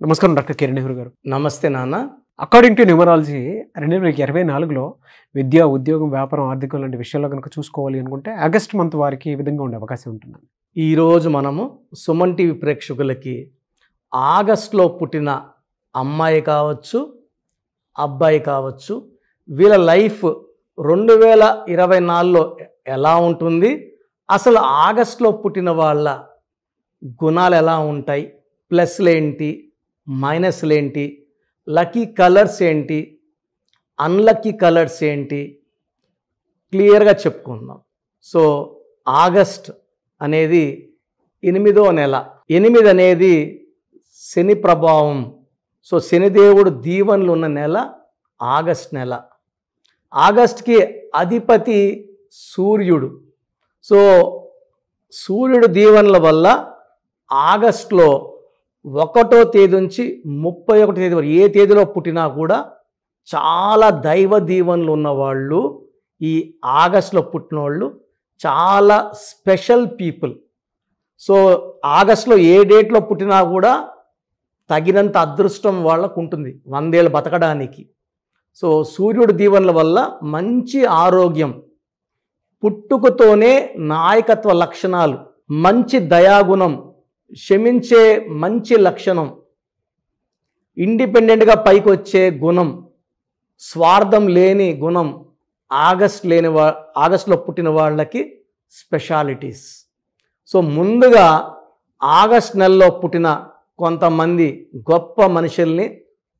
నమస్కారం డాక్టర్ కిరణ్ నెహ్రూ గారు. నమస్తే నాన్న. అకార్డింగ్ టు న్యూమరాలజీ 2024లో విద్య, ఉద్యోగం, వ్యాపారం, ఆర్థికం లాంటి విషయాల్లో కనుక చూసుకోవాలి అనుకుంటే ఆగస్ట్ మంత్ వారికి ఈ విధంగా ఉండే అవకాశం ఉంటుంది. ఈరోజు మనము సుమన్ టీవీ ప్రేక్షకులకి ఆగస్టులో పుట్టిన అమ్మాయి కావచ్చు, అబ్బాయి కావచ్చు, వీళ్ళ లైఫ్ 2024లో ఎలా ఉంటుంది, అసలు ఆగస్టులో పుట్టిన వాళ్ళ గుణాలు ఎలా ఉంటాయి, ప్లస్లు ఏంటి, మైనస్లు ఏంటి, లక్కీ కలర్స్ ఏంటి, అన్లక్కీ కలర్స్ ఏంటి, క్లియర్గా చెప్పుకుందాం. సో ఆగస్ట్ అనేది 8వ నెల. 8 అనేది శని ప్రభావం. సో శనిదేవుడు దీవెనలు ఉన్న నెల ఆగస్ట్ నెల. ఆగస్ట్కి అధిపతి సూర్యుడు. సో సూర్యుడు దీవెనల వల్ల ఆగస్టులో 1వ తేదీ నుంచి 31వ తేదీ వరకు ఏ తేదీలో పుట్టినా కూడా చాలా దైవ దీవెనలు ఉన్నవాళ్ళు, ఈ ఆగస్టులో పుట్టిన వాళ్ళు చాలా స్పెషల్ పీపుల్. సో ఆగస్టులో ఏ డేట్లో పుట్టినా కూడా తగినంత అదృష్టం వాళ్ళకు ఉంటుంది 100 ఏళ్ళు బతకడానికి. సో సూర్యుడి దీవెనల వల్ల మంచి ఆరోగ్యం, పుట్టుకతోనే నాయకత్వ లక్షణాలు, మంచి దయాగుణం, క్షమించే మంచి లక్షణం, ఇండిపెండెంట్గా పైకి వచ్చే గుణం, స్వార్థం లేని గుణం ఆగస్టులో పుట్టిన వాళ్ళకి స్పెషాలిటీస్. సో ముందుగా ఆగస్ట్ నెలలో పుట్టిన కొంతమంది గొప్ప మనుషుల్ని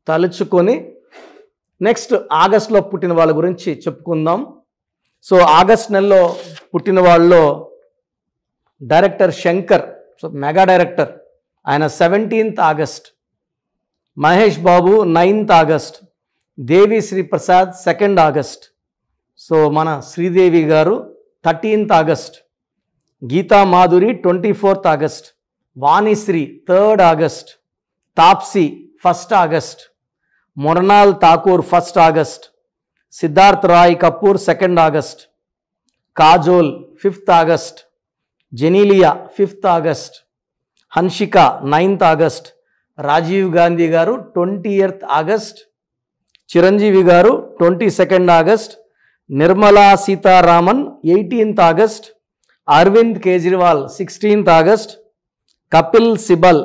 తలుచుకొని నెక్స్ట్ ఆగస్టులో పుట్టిన వాళ్ళ గురించి చెప్పుకుందాం. సో ఆగస్ట్ నెలలో పుట్టిన వాళ్ళలో director Shankar, so mega director, ఆయన 17th August, Mahesh Babu 9th August, Devi Sri Prasad 2nd August, so మన Sridevi garu 13th August, Geetha Madhuri 24th August, Vanisri 3rd August, Taapsee 1st August, Mrunal Thakur 1st August, Siddharth Roy Kapur 2nd August, Kajol 5th August, Genelia 5th August, Hansika 9th August, Rajiv Gandhi garu 20th August, Chiranjeevi garu 22nd August, Nirmala Sitharaman 18th August, Arvind Kejriwal 16th August, Kapil Sibal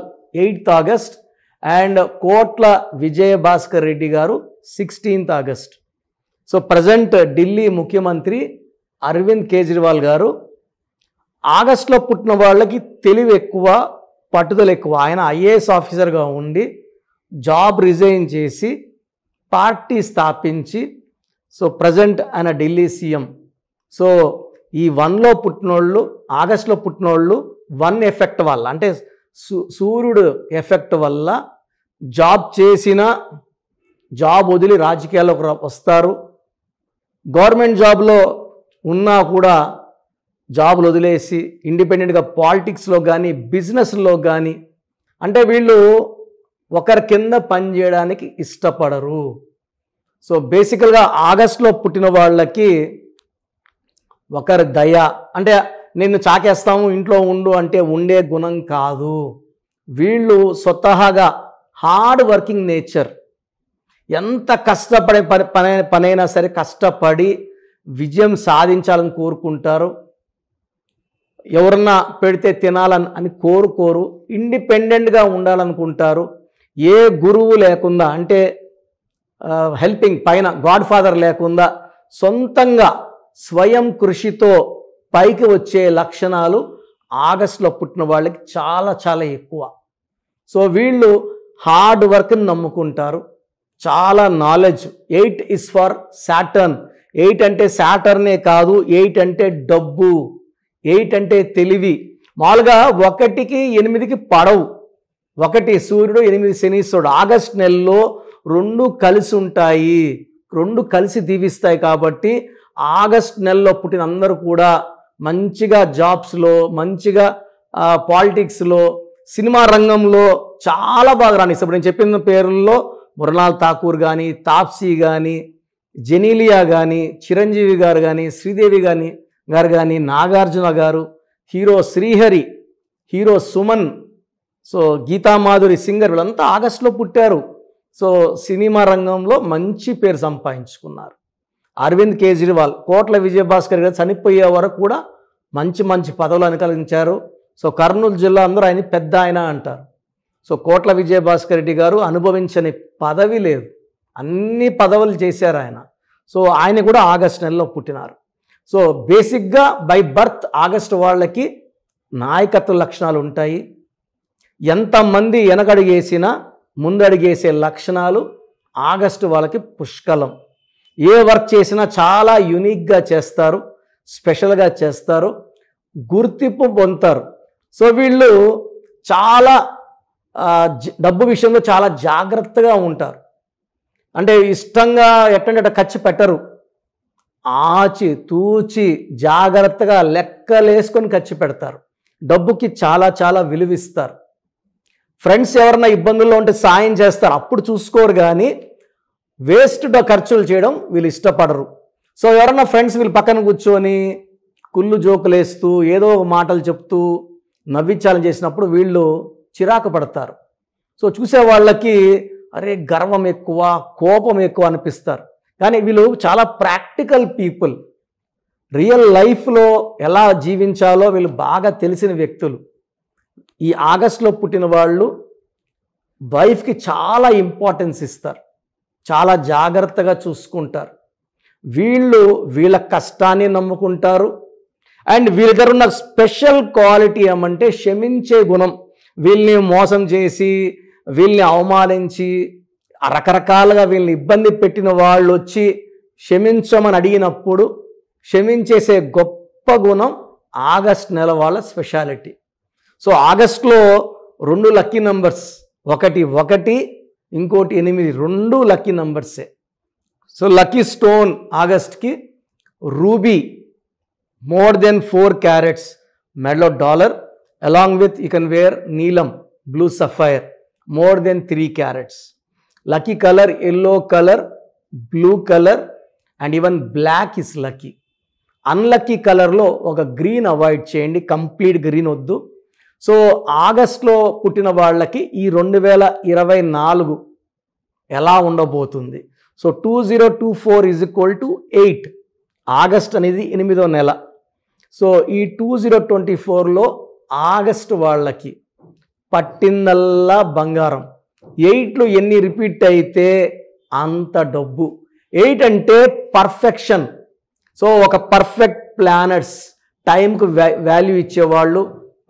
8th August and కోట్ల విజయభాస్కర్ రెడ్డి గారు 16th August. So present Delhi ముఖ్యమంత్రి అరవింద్ కేజ్రీవాల్ గారు ఆగస్టులో పుట్టిన వాళ్ళకి తెలివి ఎక్కువ, పట్టుదల ఎక్కువ. ఆయన ఐఏఎస్ ఆఫీసర్గా ఉండి జాబ్ రిజైన్ చేసి పార్టీ స్థాపించి సో ప్రజెంట్ ఆయన ఢిల్లీ సీఎం. సో ఈ 1లో పుట్టినోళ్ళు, ఆగస్టులో పుట్టినోళ్ళు 1 ఎఫెక్ట్ వల్ల, అంటే సూర్యుడు ఎఫెక్ట్ వల్ల జాబ్ చేసిన జాబ్ వదిలి రాజకీయాల్లోకి వస్తారు. గవర్నమెంట్ జాబ్లో ఉన్నా కూడా జాబులు వదిలేసి ఇండిపెండెంట్గా పాలిటిక్స్లో కానీ బిజినెస్లో కానీ, అంటే వీళ్ళు ఒకరి కింద పనిచేయడానికి ఇష్టపడరు. సో బేసికల్గా ఆగస్టులో పుట్టిన వాళ్ళకి ఒకరి దయ, అంటే నిన్ను చాకేస్తాము ఇంట్లో ఉండు అంటే ఉండే గుణం కాదు. వీళ్ళు స్వతహాగా హార్డ్ వర్కింగ్ నేచర్, ఎంత కష్టపడే పనైనా సరే కష్టపడి విజయం సాధించాలని కోరుకుంటారు. ఎవరన్నా పెడితే తినాలని కోరుకోరు, ఇండిపెండెంట్గా ఉండాలనుకుంటారు. ఏ గురువు లేకుండా, అంటే హెల్పింగ్ పైన గాడ్ ఫాదర్ లేకుండా సొంతంగా స్వయం కృషితో పైకి వచ్చే లక్షణాలు ఆగస్టులో పుట్టిన వాళ్ళకి చాలా చాలా ఎక్కువ. సో వీళ్ళు హార్డ్ వర్క్ని నమ్ముకుంటారు, చాలా నాలెడ్జ్. 8 is for Saturn. 8 అంటే సాటర్నే కాదు, 8 అంటే డబ్బు, 8 అంటే తెలివి. మామూలుగా 1కి 8కి పడవు. 1 సూర్యుడు, 8 శనీశ్వరుడు. ఆగస్ట్ నెలలో 2 కలిసి ఉంటాయి, 2 కలిసి దీవిస్తాయి. కాబట్టి ఆగస్ట్ నెలలో పుట్టిన అందరూ కూడా మంచిగా జాబ్స్లో, మంచిగా పాలిటిక్స్లో, సినిమా రంగంలో చాలా బాగా రాణిస్తారు. ఇప్పుడు నేను చెప్పిన పేర్లలో మృణాల్ ఠాకూర్ కానీ, తాప్సీ కానీ, జెనీలియా కానీ, చిరంజీవి గారు కానీ, శ్రీదేవి గారు కానీ, నాగార్జున గారు, hero Srihari, hero Suman, so Geetha Madhuri singer వీళ్ళంతా ఆగస్టులో పుట్టారు. సో సినిమా రంగంలో మంచి పేరు సంపాదించుకున్నారు. అరవింద్ కేజ్రీవాల్, కోట్ల విజయభాస్కర్ గారు చనిపోయే వరకు కూడా మంచి మంచి పదవులు అనుకరించారు. సో కర్నూలు జిల్లా అందరూ ఆయన పెద్ద ఆయన అంటారు. సో కోట్ల విజయభాస్కర్ రెడ్డి గారు అనుభవించని పదవి లేదు, అన్ని పదవులు చేశారు ఆయన. సో ఆయన కూడా ఆగస్టు నెలలో పుట్టినారు. సో బేసిక్గా బై బర్త్ ఆగస్టు వాళ్ళకి నాయకత్వ లక్షణాలు ఉంటాయి. ఎంతమంది వెనకడుగేసినా ముందడుగేసే లక్షణాలు ఆగస్టు వాళ్ళకి పుష్కలం. ఏ వర్క్ చేసినా చాలా యూనిక్గా చేస్తారు, స్పెషల్గా చేస్తారు, గుర్తింపు పొందుతారు. సో వీళ్ళు చాలా డబ్బు విషయంలో చాలా జాగ్రత్తగా ఉంటారు. అంటే ఇష్టంగా ఎట్టంటే ఖర్చు పెట్టరు, ఆచి తూచి జాగ్రత్తగా లెక్కలేసుకొని ఖర్చు పెడతారు. డబ్బుకి చాలా చాలా విలువిస్తారు. ఫ్రెండ్స్ ఎవరైనా ఇబ్బందుల్లో ఉంటే సాయం చేస్తారు, అప్పుడు చూసుకోరు. కానీ వేస్ట్ ఖర్చులు చేయడం వీళ్ళు ఇష్టపడరు. సో ఎవరన్నా ఫ్రెండ్స్ వీళ్ళు పక్కన కూర్చొని కుళ్ళు జోకులు వేస్తూ ఏదో మాటలు చెప్తూ నవ్వించాలని చేసినప్పుడు వీళ్ళు చిరాకు పడతారు. సో చూసే వాళ్ళకి అరే గర్వం ఎక్కువ, కోపం ఎక్కువ అనిపిస్తారు. కానీ వీళ్ళు చాలా ప్రాక్టికల్ పీపుల్. రియల్ లైఫ్లో ఎలా జీవించాలో వీళ్ళు బాగా తెలిసిన వ్యక్తులు. ఈ ఆగస్టులో పుట్టిన వాళ్ళు వైఫ్కి చాలా ఇంపార్టెన్స్ ఇస్తారు, చాలా జాగ్రత్తగా చూసుకుంటారు. వీళ్ళు వీళ్ళ కష్టాన్ని నమ్ముకుంటారు. అండ్ వీళ్ళ దగ్గర ఉన్న స్పెషల్ క్వాలిటీ ఏమంటే క్షమించే గుణం. వీళ్ళని మోసం చేసి వీళ్ళని అవమానించి రకరకాలుగా వీళ్ళని ఇబ్బంది పెట్టిన వాళ్ళు వచ్చి క్షమించమని అడిగినప్పుడు క్షమించేసే గొప్ప గుణం ఆగస్ట్ నెల వాళ్ళ స్పెషాలిటీ. సో ఆగస్టులో 2 లక్కీ నంబర్స్, ఒకటి 1, ఇంకోటి 8, 2 లక్కీ నంబర్సే. సో లక్కీ స్టోన్ ఆగస్ట్కి రూబీ, మోర్ దెన్ 4 క్యారెట్స్, మెడలో dollar, along with you can wear నీలం, blue sapphire, more than 3 carats. Lucky colour yellow colour, blue colour and even black is lucky. Unlucky కలర్లో ఒక green avoid చేయండి, complete green వద్దు. So ఆగస్ట్లో పుట్టిన వాళ్ళకి ఈ 2024 ఎలా ఉండబోతుంది? సో 2024 = 8. ఆగస్ట్ అనేది 8వ నెల. సో ఈ 2024లో ఆగస్టు వాళ్ళకి పట్టిందల్లా బంగారం. 8లు ఎన్ని రిపీట్ అయితే అంత డబ్బు. 8 అంటే పర్ఫెక్షన్. సో ఒక పర్ఫెక్ట్ ప్లానర్స్, టైంకు వాల్యూ ఇచ్చేవాళ్ళు,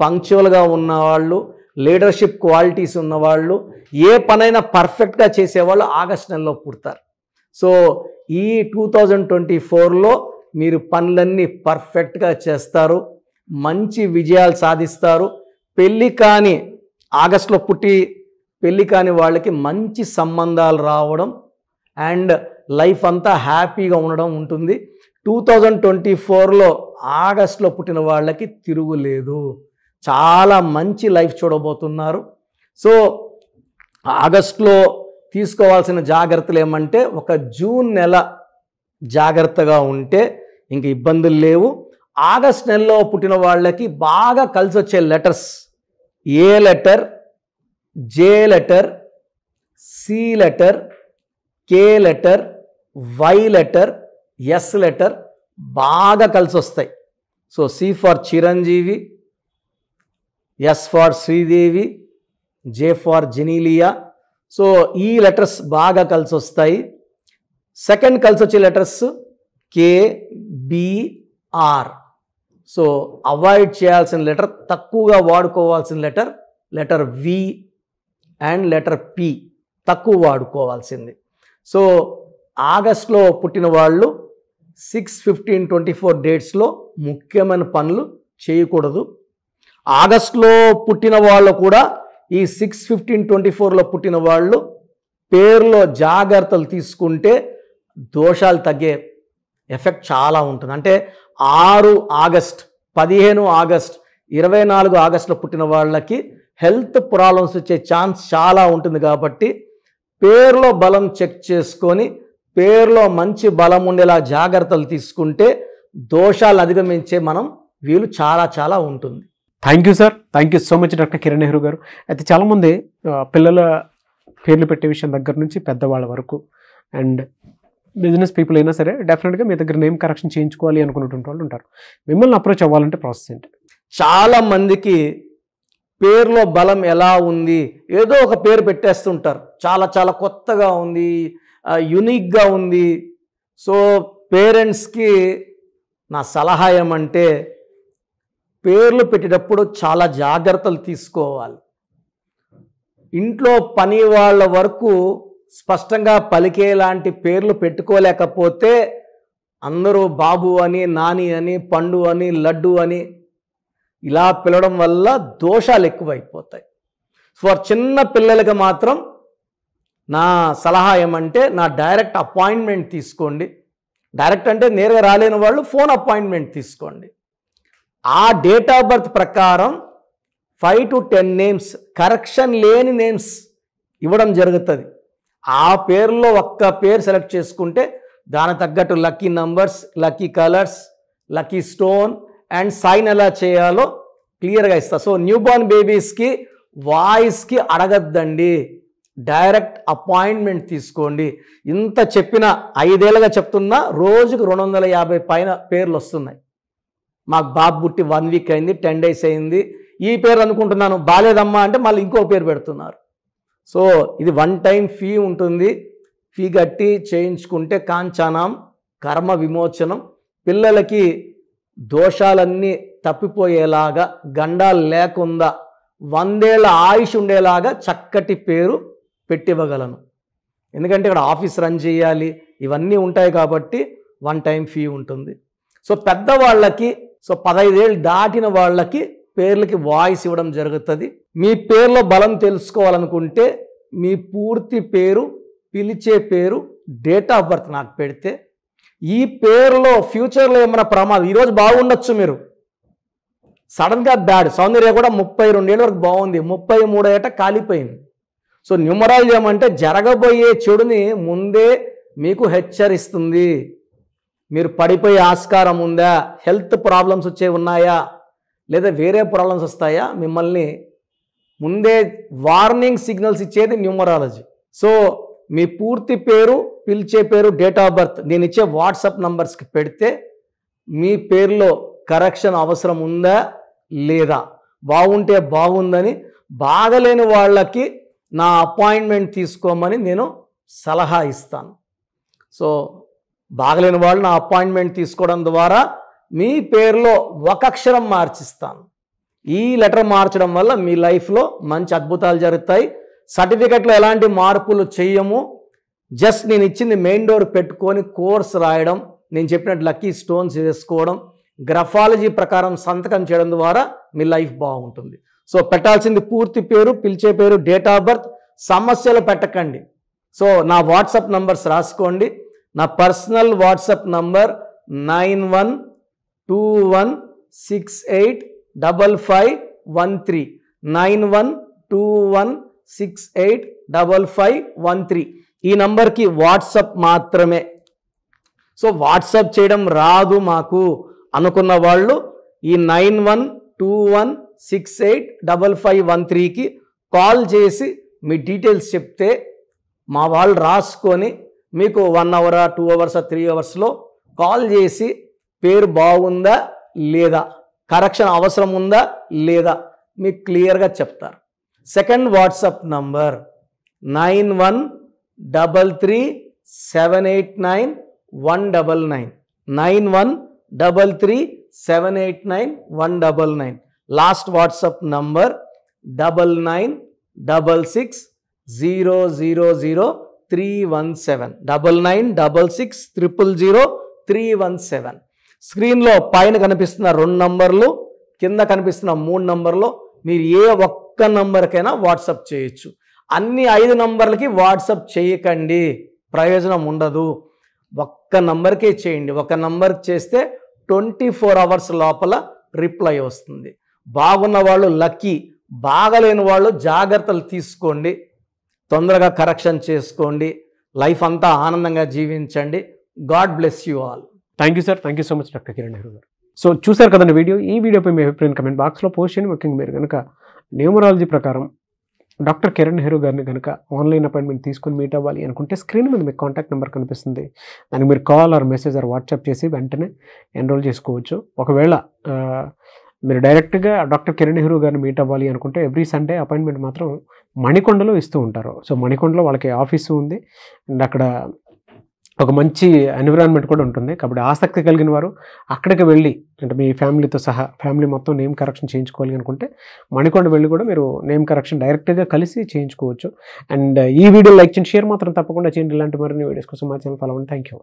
పంక్చువల్గా ఉన్నవాళ్ళు, లీడర్షిప్ క్వాలిటీస్ ఉన్నవాళ్ళు, ఏ పనైనా పర్ఫెక్ట్గా చేసేవాళ్ళు ఆగస్ట్ నెలలో పుడతారు. సో ఈ 2024లో మీరు పనులన్నీ పర్ఫెక్ట్గా చేస్తారు, మంచి విజయాలు సాధిస్తారు. పెళ్ళి కాని ఆగస్టులో పుట్టి పెళ్ళి కాని వాళ్ళకి మంచి సంబంధాలు రావడం అండ్ లైఫ్ అంతా హ్యాపీగా ఉండడం ఉంటుంది. 2024లో ఆగస్టులో పుట్టిన వాళ్ళకి తిరుగులేదు, చాలా మంచి లైఫ్ చూడబోతున్నారు. సో ఆగస్టులో తీసుకోవాల్సిన జాగ్రత్తలు ఏమంటే, ఒక జూన్ నెల జాగ్రత్తగా ఉంటే ఇంక ఇబ్బందులు లేవు. ఆగస్ట్ నెలలో పుట్టిన వాళ్ళకి బాగా కలిసి వచ్చే letters A letter, J letter, C letter, K letter, Y letter, S letter బాగా కలిసి వస్తాయి. So C for Chiranjeevi, S for Sridevi, J for Genelia. So ఈ లెటర్స్ బాగా కలిసి వస్తాయి. సెకండ్ కలిసి వచ్చే letters K, B, R. So avoid చేయాల్సిన లెటర్, తక్కువగా వాడుకోవాల్సిన letter V and letter P తక్కువ వాడుకోవాల్సింది. సో ఆగస్టులో పుట్టిన వాళ్ళు 6/15/24 డేట్స్లో ముఖ్యమైన పనులు చేయకూడదు. ఆగస్టులో పుట్టిన వాళ్ళు కూడా ఈ 6/15/24లో పుట్టిన వాళ్ళు పేరులో జాగ్రత్తలు తీసుకుంటే దోషాలు తగ్గే ఎఫెక్ట్ చాలా ఉంటుంది. అంటే 6 ఆగస్ట్, 15 ఆగస్ట్, 24 ఆగస్టులో పుట్టిన వాళ్ళకి హెల్త్ ప్రాబ్లమ్స్ వచ్చే ఛాన్స్ చాలా ఉంటుంది. కాబట్టి పేరులో బలం చెక్ చేసుకొని పేరులో మంచి బలం ఉండేలా జాగ్రత్తలు తీసుకుంటే దోషాలు అధిగమించే వీలు చాలా చాలా ఉంటుంది. Thank you sir, thank you so much doctor Kiran Nehru గారు. అయితే చాలామంది పిల్లల పేర్లు పెట్టే విషయం దగ్గర నుంచి పెద్దవాళ్ళ వరకు అండ్ బిజినెస్ పీపుల్ అయినా సరే డెఫినెట్గా మీ దగ్గర నేమ్ కరెక్షన్ చేయించుకోవాలి అనుకున్నటువంటి వాళ్ళు ఉంటారు. మిమ్మల్ని అప్రోచ్ అవ్వాలంటే ప్రాసెస్ ఏంటి? చాలా మందికి పేరులో బలం ఎలా ఉంది, ఏదో ఒక పేరు పెట్టేస్తుంటారు, చాలా చాలా కొత్తగా ఉంది, యునిక్గా ఉంది. సో పేరెంట్స్కి నా సలహా ఏమంటే పేర్లు పెట్టేటప్పుడు చాలా జాగ్రత్తలు తీసుకోవాలి. ఇంట్లో పని వాళ్ళ వరకు స్పష్టంగా పలికేలాంటి పేర్లు పెట్టుకోలేకపోతే అందరూ బాబు అని, నాని అని, పండు అని, లడ్డు అని ఇలా పిలవడం వల్ల దోషాలు ఎక్కువైపోతాయి. ఫర్ చిన్న పిల్లలకి మాత్రం నా సలహా ఏమంటే నా డైరెక్ట్ అపాయింట్మెంట్ తీసుకోండి. డైరెక్ట్ అంటే నేరుగా రాలేని వాళ్ళు ఫోన్ అపాయింట్మెంట్ తీసుకోండి. ఆ డేట్ ఆఫ్ బర్త్ ప్రకారం 5 to 10 నేమ్స్, కరెక్షన్ లేని నేమ్స్ ఇవ్వడం జరుగుతుంది. ఆ పేరులో ఒక్క పేరు సెలెక్ట్ చేసుకుంటే దానికి తగ్గట్టు lucky numbers, lucky colours, lucky stone and sign ఎలా చేయాలో క్లియర్గా ఇస్తా. సో న్యూ బోర్న్ బేబీస్కి వాయిస్కి అడగద్దండి, డైరెక్ట్ అపాయింట్మెంట్ తీసుకోండి. ఇంత చెప్పిన 5 ఏళ్ళుగా చెప్తున్నా రోజుకు 250 పైన పేర్లు వస్తున్నాయి. మాకు బాబు పుట్టి 1 వీక్ అయింది, 10 days అయింది, ఈ పేరు అనుకుంటున్నాను, బాలేదమ్మా అంటే మళ్ళీ ఇంకో పేరు పెడుతున్నారు. సో ఇది 1 time ఫీ ఉంటుంది. ఫీ కట్టి చేయించుకుంటే కాంచానాం కర్మ విమోచనం. పిల్లలకి దోషాలన్నీ తప్పిపోయేలాగా, గండాలు లేకుండా 100 ఏళ్ల ఆయుష్ ఉండేలాగా చక్కటి పేరు పెట్టివ్వగలను. ఎందుకంటే ఇక్కడ ఆఫీస్ రన్ చేయాలి, ఇవన్నీ ఉంటాయి కాబట్టి 1 time ఫీ ఉంటుంది. సో పెద్దవాళ్ళకి, సో 15 ఏళ్ళు దాటిన వాళ్ళకి పేర్లకి వాయిస్ ఇవ్వడం జరుగుతుంది. మీ పేర్లో బలం తెలుసుకోవాలనుకుంటే మీ పూర్తి పేరు, పిలిచే పేరు, డేట్ ఆఫ్ బర్త్ నాకు పెడితే ఈ పేరులో ఫ్యూచర్లో ఏమైనా ప్రమాదం, ఈరోజు బాగుండొచ్చు, మీరు సడన్గా బ్యాడ్, సౌందర్య కూడా 32 ఏళ్ళ వరకు బాగుంది, 33 ఏట కాలిపోయింది. సో న్యూమరాలజీ ఏమంటే జరగబోయే చెడుని ముందే మీకు హెచ్చరిస్తుంది. మీరు పడిపోయే ఆస్కారం ఉందా, హెల్త్ ప్రాబ్లమ్స్ వచ్చే ఉన్నాయా, లేదా వేరే ప్రాబ్లమ్స్ వస్తాయా, మిమ్మల్ని ముందే వార్నింగ్ సిగ్నల్స్ ఇచ్చేది న్యూమరాలజీ. సో మీ పూర్తి పేరు, పిలిచే పేరు, డేట్ ఆఫ్ బర్త్ నేను ఇచ్చే వాట్సాప్ నంబర్స్కి పెడితే మీ పేరులో కరెక్షన్ అవసరం ఉందా లేదా, బాగుంటే బాగుందని, బాగలేని వాళ్ళకి నా అపాయింట్మెంట్ తీసుకోమని నేను సలహా ఇస్తాను. సో బాగలేని వాళ్ళు నా అపాయింట్మెంట్ తీసుకోవడం ద్వారా మీ పేరులో ఒక అక్షరం మార్చిస్తాను. ఈ లెటర్ మార్చడం వల్ల మీ లైఫ్లో మంచి అద్భుతాలు జరుగుతాయి. సర్టిఫికెట్లో ఎలాంటి మార్పులు చెయ్యము. జస్ట్ నేను ఇచ్చింది మెయిన్ డోర్ పెట్టుకొని కోర్స్ రాయడం, నేను చెప్పినట్టు లక్కీ స్టోన్స్ వేసుకోవడం, గ్రఫాలజీ ప్రకారం సంతకం చేయడం ద్వారా మీ లైఫ్ బాగుంటుంది. సో పెట్టాల్సింది పూర్తి పేరు, పిలిచే పేరు, డేట్ ఆఫ్ బర్త్. సమస్యలు పెట్టకండి. సో నా వాట్సాప్ నంబర్స్ రాసుకోండి. నా పర్సనల్ వాట్సాప్ నంబర్ 9121685513 9121685513. ఈ నంబర్కి వాట్సాప్ మాత్రమే. సో వాట్సాప్ చేయడం రాదు మాకు అనుకున్న వాళ్ళు ఈ 9121685513కి కాల్ చేసి మీ డీటెయిల్స్ చెప్తే మా వాళ్ళు రాసుకొని మీకు 1 hour 2 hours 3 hours కాల్ చేసి పేరు బాగుందా లేదా, కరెక్షన్ అవసరం ఉందా లేదా మీకు క్లియర్గా చెప్తారు. Second WhatsApp number 9133789199 9133789199. Last WhatsApp number 9966000317 9966000317. స్క్రీన్లో పైన కనిపిస్తున్న 2 నంబర్లు, కింద కనిపిస్తున్న 3 నంబర్లో మీరు ఏ ఒక్క నంబర్కైనా వాట్సాప్ చేయొచ్చు. అన్ని 5 నంబర్లకి వాట్సాప్ చేయకండి, ప్రయోజనం ఉండదు. ఒక్క నంబర్కే చేయండి. ఒక నంబర్కి చేస్తే 24 hours లోపల రిప్లై వస్తుంది. బాగున్న వాళ్ళు లక్కీ, బాగలేని వాళ్ళు జాగ్రత్తలు తీసుకోండి, తొందరగా కరెక్షన్ చేసుకోండి, లైఫ్ అంతా ఆనందంగా జీవించండి. God bless you all. Thank you sir, thank you so much doctor Kiran Nehru గారు. సో చూసారు కదండి వీడియో. ఈ వీడియోపై మీ అభిప్రాయం కమెంట్ బాక్స్లో పోస్ట్ చేయండి. ముఖ్యంగా మీరు కనుక న్యూమరాలజీ ప్రకారం డాక్టర్ కిరణ్ నెహ్రూ గారిని కనుక ఆన్లైన్ అపాయింట్మెంట్ తీసుకొని మీట్ అవ్వాలి అనుకుంటే స్క్రీన్ మీద మీకు కాంటాక్ట్ నెంబర్ కనిపిస్తుంది. దానికి మీరు call or message or WhatsApp చేసి వెంటనే ఎన్రోల్ చేసుకోవచ్చు. ఒకవేళ మీరు డైరెక్ట్గా డాక్టర్ కిరణ్ నెహ్రూ గారిని మీట్ అవ్వాలి అనుకుంటే ఎవ్రీ సండే అపాయింట్మెంట్ మాత్రం మణికొండలో ఇస్తూ ఉంటారు. సో మణికొండలో వాళ్ళకి ఆఫీసు ఉంది అండ్ అక్కడ ఒక మంచి ఎన్విరాన్మెంట్ కూడా ఉంటుంది. కాబట్టి ఆసక్తి కలిగిన వారు అక్కడికి వెళ్ళి, అంటే మీ ఫ్యామిలీతో సహా ఫ్యామిలీ మొత్తం నేమ్ కరెక్షన్ చేయించుకోవాలి అనుకుంటే మణికొండ వెళ్ళి కూడా మీరు నేమ్ కరెక్షన్ డైరెక్ట్గా కలిసి చేయించుకోవచ్చు. అండ్ ఈ వీడియో లైక్ చేయండి, షేర్ మాత్రం తప్పకుండా చేయండి. ఇలాంటి మరిన్ని వీడియోస్ కోసం మా ఛానల్ ఫాలో అవ్వండి. Thank you.